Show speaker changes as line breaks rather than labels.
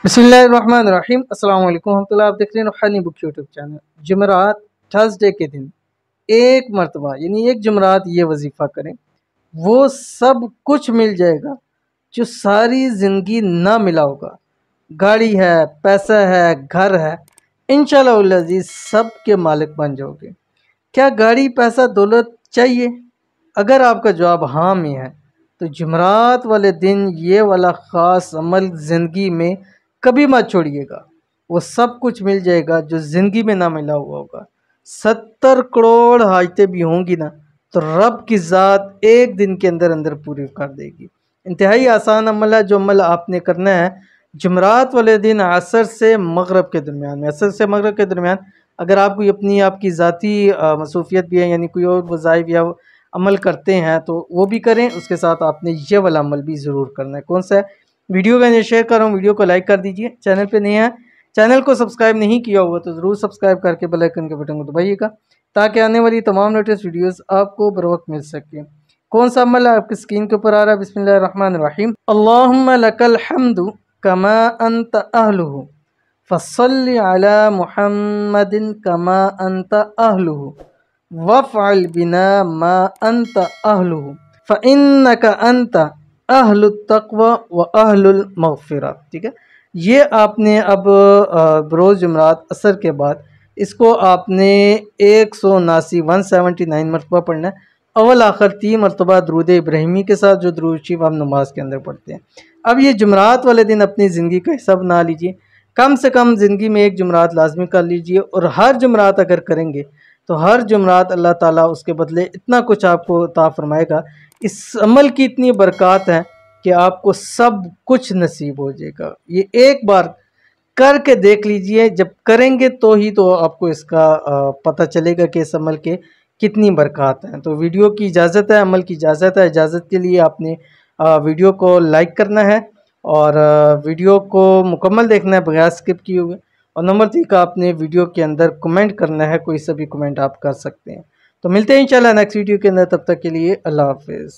बिस्मिल्लाहिर्रहमानिर्रहीम। अस्सलाम वालेकुम रहमतुल्लाह। आप देख रहे हैं रूहानी बुक यूट्यूब चैनल। जुमेरात थर्सडे के दिन एक मरतबा यानी एक जुमेरात ये वजीफ़ा करें, वो सब कुछ मिल जाएगा जो सारी ज़िंदगी ना मिला होगा। गाड़ी है, पैसा है, घर है, इंशाअल्लाह अज़ीज़ सब के मालिक बन जाओगे। क्या गाड़ी, पैसा, दौलत चाहिए? अगर आपका जवाब हाँ में है तो जुमेरात वाले दिन ये वाला ख़ास अमल ज़िंदगी में कभी मत छोड़िएगा। वो सब कुछ मिल जाएगा जो ज़िंदगी में ना मिला हुआ होगा। 70 करोड़ हाजतें भी होंगी ना तो रब की ज़ात एक दिन के अंदर अंदर पूरी कर देगी। इंतहाई आसान अमल है। जो अमल आपने करना है जुमेरात वाले दिन असर से मगरब के दरमियान में, असर से मगरब के दरमियान अगर आप कोई अपनी आपकी ज़ाती मसरूफियत भी है, यानी कोई और वज़ाइफ या अमल करते हैं तो वो भी करें। उसके साथ आपने ये वाला अमल भी ज़रूर करना है। कौन सा है? वीडियो का शेयर कर रहा हूँ, वीडियो को लाइक कर दीजिए। चैनल पे नए हैं, चैनल को सब्सक्राइब नहीं किया हुआ तो ज़रूर सब्सक्राइब करके बेल आइकन के बटन को दबाइएगा ताकि आने वाली तमाम लेटेस्ट वीडियोस आपको बर वक्त मिल सके। कौन सा अमल है आपकी स्क्रीन के ऊपर आ रहा है? बिस्मिल्लाहिर्रहमानिर्रहीम। अल्लाहुम्मा लकल हम्दु कमा अंत अहलुहु फसल्लि अला मुहम्मदिन कमा अंत अहलुहु वफ़अल बिना मा अंत अहलुहु फ़इन्नका अंत अहलुत तक़वा व अहलुल मग़फ़िरा। ठीक है, ये आपने अब बरोज़ जुमरात असर के बाद इसको आपने 179 मरतबा पढ़ना है। अव्वल आखिर 3 मरतबा दरूद इब्राहिमी के साथ, जो दरूद शरीफ हम नमाज के अंदर पढ़ते हैं। अब ये जुमरात वाले दिन अपनी ज़िंदगी का हिस्सा बना लीजिए। कम से कम ज़िंदगी में एक जुमरात लाजमी कर लीजिए और हर जुमरात अगर करेंगे तो हर जुमरात अल्लाह ताला उसके बदले इतना कुछ आपको अता फरमाएगा। इस अमल की इतनी बरक़ात है कि आपको सब कुछ नसीब हो जाएगा। ये एक बार करके देख लीजिए, जब करेंगे तो ही तो आपको इसका पता चलेगा कि इस अमल के कितनी बरक़ात हैं। तो वीडियो की इजाज़त है, अमल की इजाज़त है। इजाज़त के लिए आपने वीडियो को लाइक करना है और वीडियो को मुकम्मल देखना है बगैर स्किप किए हुए। और नंबर 3 का आपने वीडियो के अंदर कमेंट करना है, कोई सा भी कमेंट आप कर सकते हैं। तो मिलते हैं इंशाल्लाह नेक्स्ट वीडियो के अंदर, तब तक के लिए अल्लाह हाफ़िज़।